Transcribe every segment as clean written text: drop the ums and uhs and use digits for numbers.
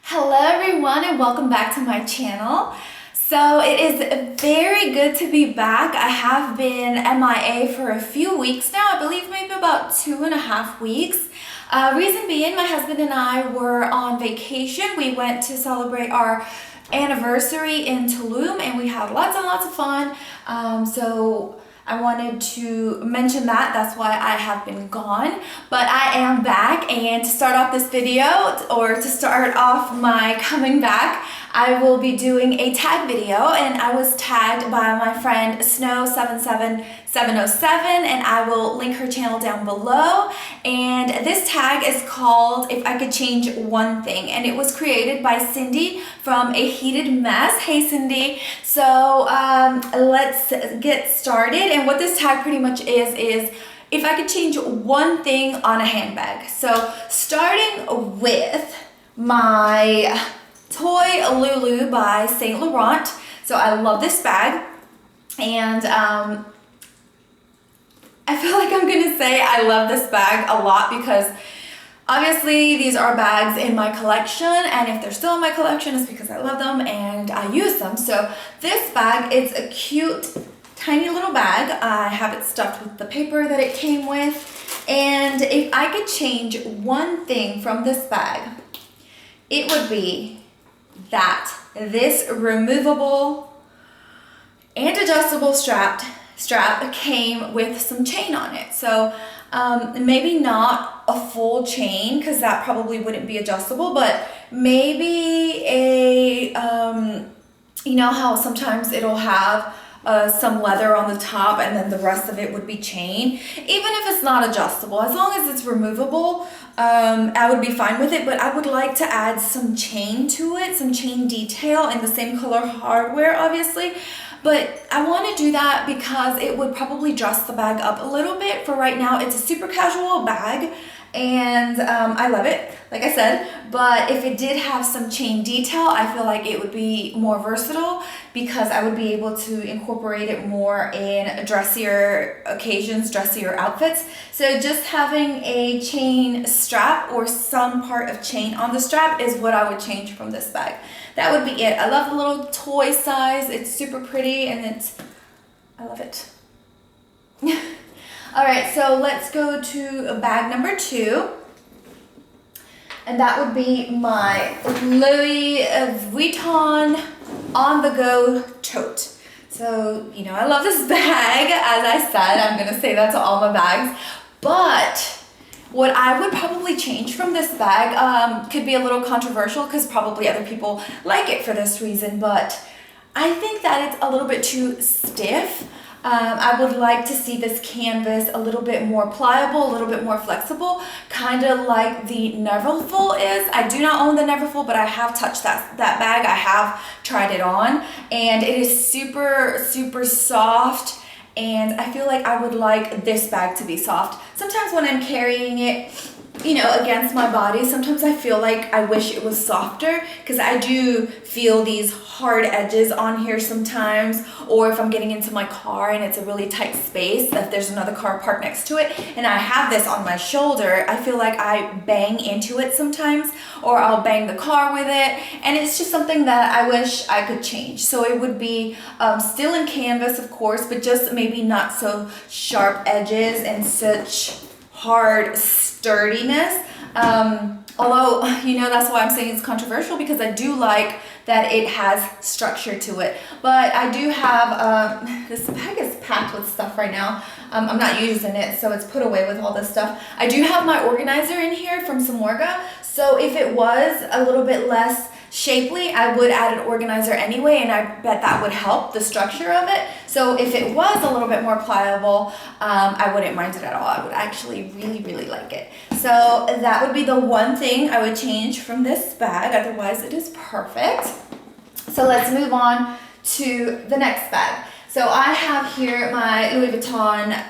Hello everyone and welcome back to my channel. So it is very good to be back. I have been MIA for a few weeks now, I believe maybe about 2.5 weeks. Reason being, my husband and I were on vacation. We went to celebrate our anniversary in Tulum and we had lots and lots of fun. So I wanted to mention that. That's why I have been gone, but I am back. And to start off this video, or to start off my coming back, I will be doing a tag video, and I was tagged by my friend Snow77707, and I will link her channel down below. And this tag is called If I Could Change One Thing, and it was created by Cindy from A Heated Mess. Hey Cindy. So let's get started. And what this tag pretty much is if I could change one thing on a handbag. So starting with my toy Loulou by St. Laurent. So I love this bag, and I feel like I'm gonna say I love this bag a lot because obviously these are bags in my collection, and if they're still in my collection it's because I love them and I use them. So this bag, it's a cute tiny little bag. I have it stuffed with the paper that it came with, and if I could change one thing from this bag, it would be that this removable and adjustable strap came with some chain on it. So maybe not a full chain because that probably wouldn't be adjustable, but maybe a you know how sometimes it'll have some leather on the top and then the rest of it would be chain. Even if it's not adjustable, as long as it's removable, I would be fine with it, but I would like to add some chain to it, some chain detail in the same color hardware, obviously. But I want to do that because it would probably dress the bag up a little bit. For right now, it's a super casual bag, and I love it, like I said. But if it did have some chain detail, I feel like it would be more versatile because I would be able to incorporate it more in dressier occasions, dressier outfits. So just having a chain strap or some part of chain on the strap is what I would change from this bag. That would be it. I love the little toy size. It's super pretty and I love it. All right, so let's go to bag number 2. And that would be my Louis Vuitton on-the-go tote. So, you know, I love this bag. As I said, I'm gonna say that to all my bags. But what I would probably change from this bag could be a little controversial because probably other people like it for this reason, but I think that it's a little bit too stiff. I would like to see this canvas a little bit more pliable, a little bit more flexible, kind of like the Neverfull is. I do not own the Neverfull, but I have touched that bag. I have tried it on, and it is super, super soft, and I feel like I would like this bag to be soft. Sometimes when I'm carrying it, you know, against my body, sometimes I feel like I wish it was softer because I do feel these hard edges on here sometimes, or if I'm getting into my car and it's a really tight space, if there's another car parked next to it and I have this on my shoulder, I feel like I bang into it sometimes, or I'll bang the car with it, and it's just something that I wish I could change. So it would be still in canvas, of course, but just maybe not so sharp edges and such hard sturdiness. Although, you know, that's why I'm saying it's controversial, because I do like that it has structure to it. But I do have, this bag is packed with stuff right now. I'm not using it, so it's put away with all this stuff. I do have my organizer in here from Samorga, so if it was a little bit less shapely, I would add an organizer anyway, and I bet that would help the structure of it. So if it was a little bit more pliable, I wouldn't mind it at all. I would actually really, really like it. So that would be the one thing I would change from this bag. Otherwise, it is perfect. So let's move on to the next bag. So I have here my Louis Vuitton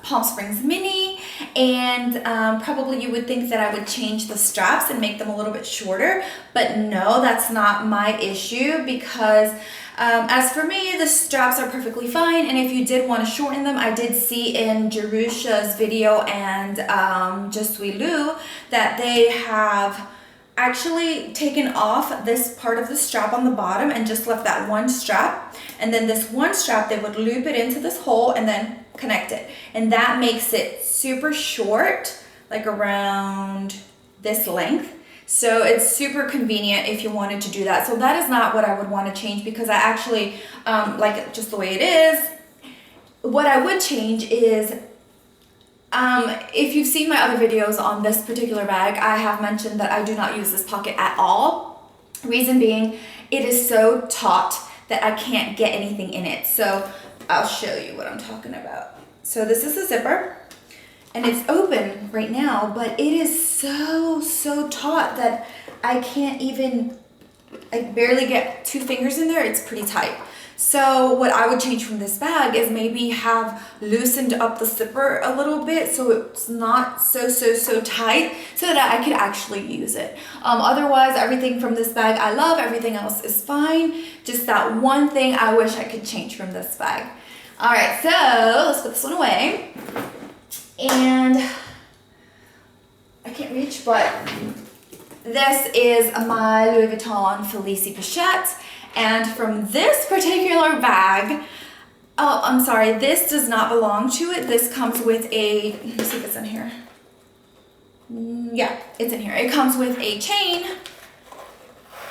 Palm Springs Mini, and probably you would think that I would change the straps and make them a little bit shorter, but no, that's not my issue, because as for me, the straps are perfectly fine, and if you did want to shorten them, I did see in Jerusha's video and Je Suis Lou that they have actually taken off this part of the strap on the bottom and just left that one strap. And then this one strap, they would loop it into this hole and then connect it. And that makes it super short, like around this length. So it's super convenient if you wanted to do that. So that is not what I would want to change, because I actually like it just the way it is. What I would change is, if you've seen my other videos on this particular bag, I have mentioned that I do not use this pocket at all. Reason being, it is so taut that I can't get anything in it. So I'll show you what I'm talking about. So this is the zipper, and it's open right now, but it is so taut that I can't even, I barely get 2 fingers in there. It's pretty tight. So what I would change from this bag is maybe have loosened up the zipper a little bit so it's not so tight, so that I could actually use it. Otherwise, everything from this bag I love, everything else is fine. Just that one thing I wish I could change from this bag. All right, so let's put this one away. And I can't reach, but this is my Louis Vuitton Felicie pochette. And from this particular bag, oh, I'm sorry, this does not belong to it. This comes with a, let me see if it's in here. Yeah, it's in here. It comes with a chain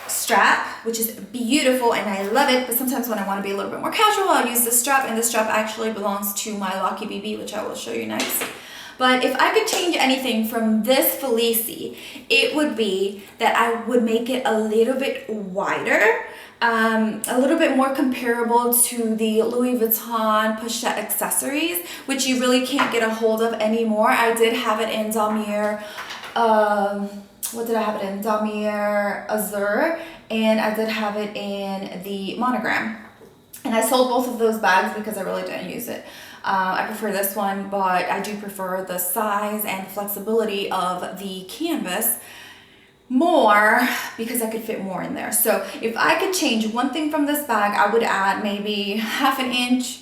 strap, which is beautiful and I love it. But sometimes when I want to be a little bit more casual, I'll use this strap, and this strap actually belongs to my Locky BB, which I will show you next. But if I could change anything from this Felicie, it would be that I would make it a little bit wider, a little bit more comparable to the Louis Vuitton pochette accessories, which you really can't get a hold of anymore. I did have it in Damier, what did I have it in? Damier Azur, and I did have it in the Monogram. And I sold both of those bags because I really didn't use it. I prefer this one, but I do prefer the size and flexibility of the canvas more because I could fit more in there. So if I could change one thing from this bag, I would add maybe 1/2 inch.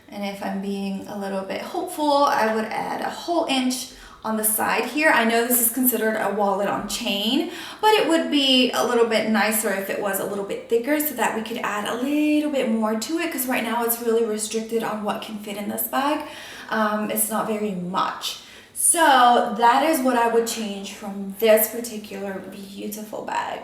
And if I'm being a little bit hopeful, I would add a whole inch on the side here. I know this is considered a wallet on chain, but it would be a little bit nicer if it was a little bit thicker so that we could add a little bit more to it, because right now it's really restricted on what can fit in this bag. It's not very much. So that is what I would change from this particular beautiful bag.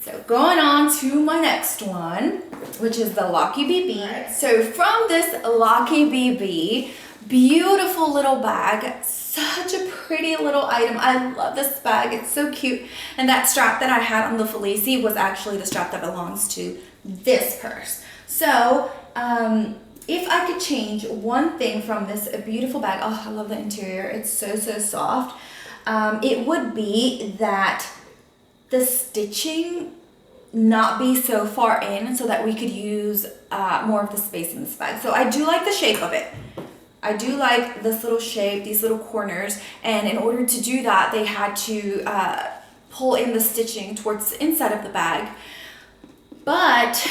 So going on to my next one, which is the Locky BB. Right. So from this Locky BB, beautiful little bag, such a pretty little item. I love this bag, it's so cute. And that strap that I had on the Felicie was actually the strap that belongs to this purse. So if I could change one thing from this beautiful bag, oh, I love the interior, it's so soft. It would be that the stitching not be so far in so that we could use more of the space in this bag. So I do like the shape of it. I do like this little shape, these little corners, and in order to do that, they had to pull in the stitching towards the inside of the bag. But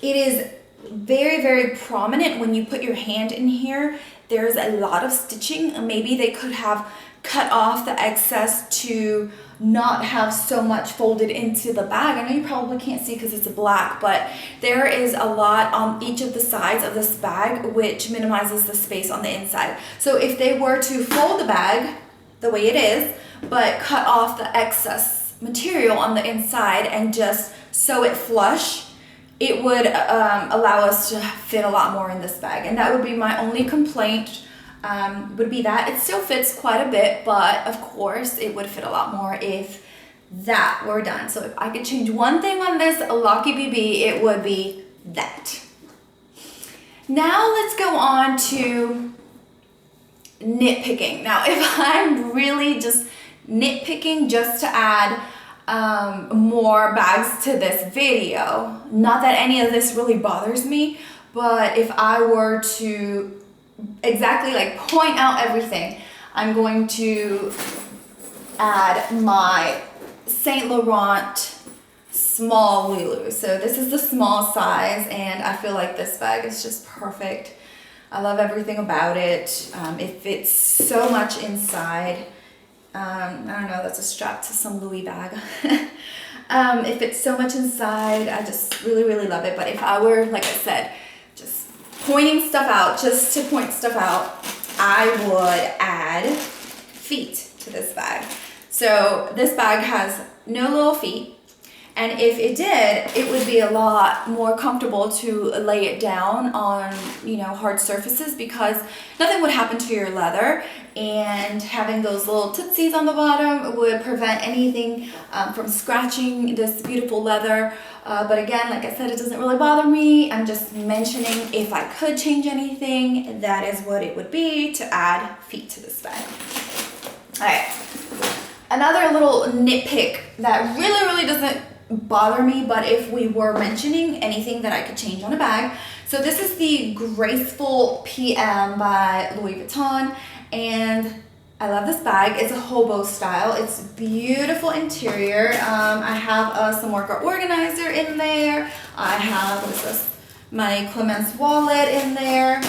it is very prominent when you put your hand in here. There's a lot of stitching. Maybe they could have cut off the excess to not have so much folded into the bag. I know you probably can't see because it's black, but there is a lot on each of the sides of this bag, which minimizes the space on the inside. So if they were to fold the bag the way it is, but cut off the excess material on the inside and just sew it flush, it would allow us to fit a lot more in this bag. And that would be my only complaint. Would be that it still fits quite a bit, but of course it would fit a lot more if that were done. So if I could change one thing on this Locky BB, it would be that. Now let's go on to nitpicking. Now if I'm really just nitpicking just to add more bags to this video, not that any of this really bothers me, but if I were to exactly like point out everything, I'm going to add my Saint Laurent small Loulou. So this is the small size, and I feel like this bag is just perfect. I love everything about it. It fits so much inside. I don't know, that's a strap to some Louis bag. It fits so much inside. I just really, really love it. But if I were, like I said, just pointing stuff out, just to point stuff out, I would add feet to this bag. So this bag has no little feet. And if it did, it would be a lot more comfortable to lay it down on, you know, hard surfaces, because nothing would happen to your leather, and having those little tootsies on the bottom would prevent anything from scratching this beautiful leather. But again, like I said, it doesn't really bother me. I'm just mentioning if I could change anything, that is what it would be, to add feet to this bag. All right. Another little nitpick that really, really doesn't bother me, but if we were mentioning anything that I could change on a bag. So this is the Graceful PM by Louis Vuitton, and I love this bag. It's a hobo style. It's beautiful interior. I have a Samorca organizer in there. I have, what is this? My Clemence wallet in there.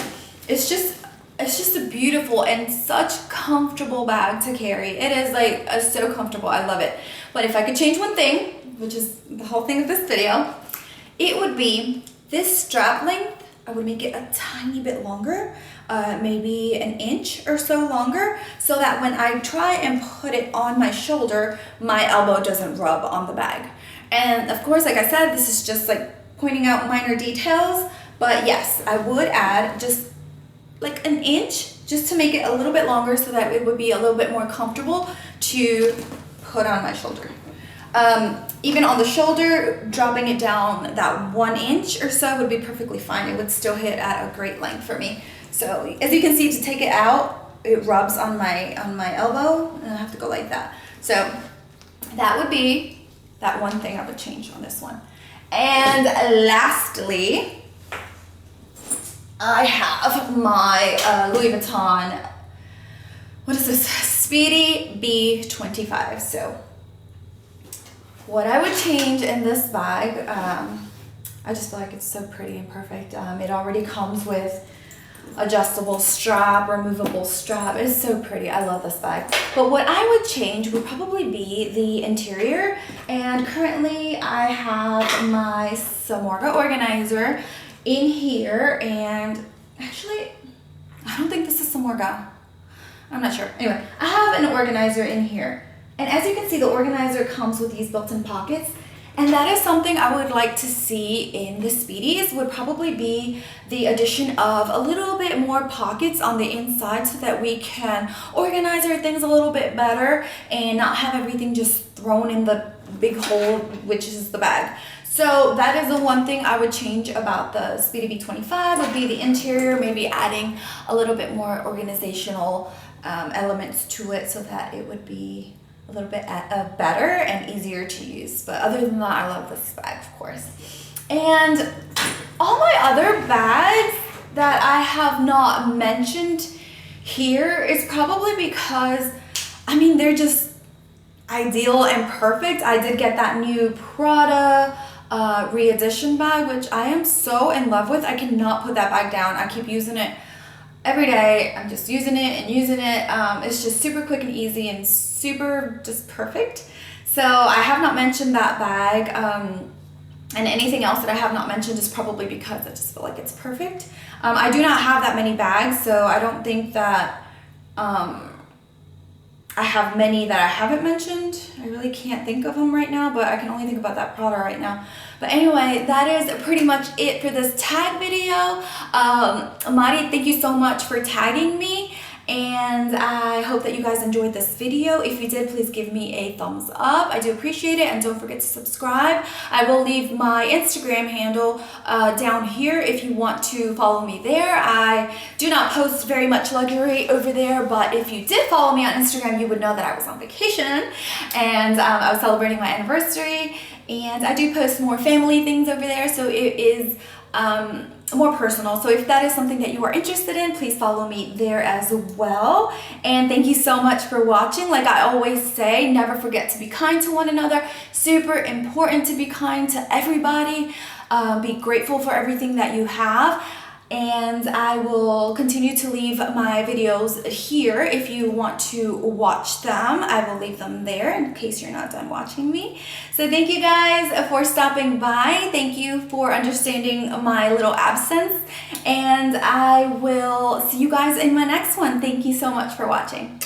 It's just a beautiful and such comfortable bag to carry. It is like so comfortable. I love it. But if I could change one thing, which is the whole thing of this video, it would be this strap length. I would make it a tiny bit longer, maybe an inch or so longer, so that when I try and put it on my shoulder, my elbow doesn't rub on the bag. And of course, like I said, this is just like pointing out minor details, but yes, I would add just like an inch just to make it a little bit longer, so that it would be a little bit more comfortable to put on my shoulder. Even on the shoulder, dropping it down that 1 inch or so would be perfectly fine. It would still hit at a great length for me. So as you can see, to take it out, it rubs on my elbow, and I have to go like that. So that would be that one thing I would change on this one. And lastly, I have my Louis Vuitton, what is this? Speedy B25. So what I would change in this bag, I just feel like it's so pretty and perfect. It already comes with adjustable strap, removable strap. It is so pretty. I love this bag. But what I would change would probably be the interior. And currently I have my Samorca organizer in here. And actually, I don't think this is Samorca. I'm not sure. Anyway, I have an organizer in here. And as you can see, the organizer comes with these built-in pockets. And that is something I would like to see in the Speedies, would probably be the addition of a little bit more pockets on the inside, so that we can organize our things a little bit better and not have everything just thrown in the big hole, which is the bag. So that is the one thing I would change about the Speedy B25, would be the interior, maybe adding a little bit more organizational elements to it, so that it would be a little bit better and easier to use. But other than that, I love this bag, of course. And all my other bags that I have not mentioned here is probably because, I mean, they're just ideal and perfect. I did get that new Prada re-edition bag, which I am so in love with. I cannot put that bag down. I keep using it every day. I'm just using it and using it. It's just super quick and easy and super just perfect. So I have not mentioned that bag, and anything else that I have not mentioned is probably because I just feel like it's perfect. I do not have that many bags, so I don't think that I have many that I haven't mentioned. I really can't think of them right now, but I can only think about that Prada right now. But anyway, that is pretty much it for this tag video. Mari, thank you so much for tagging me, and I hope that you guys enjoyed this video. If you did, please give me a thumbs up. I do appreciate it, and don't forget to subscribe. I will leave my Instagram handle down here if you want to follow me there. I do not post very much luxury over there, but if you did follow me on Instagram, you would know that I was on vacation, and I was celebrating my anniversary, and I do post more family things over there, so it is more personal. So if that is something that you are interested in, please follow me there as well. And thank you so much for watching. Like I always say, never forget to be kind to one another. Super important to be kind to everybody. Be grateful for everything that you have. And I will continue to leave my videos here if you want to watch them. I will leave them there in case you're not done watching me. So thank you guys for stopping by. Thank you for understanding my little absence. And I will see you guys in my next one. Thank you so much for watching.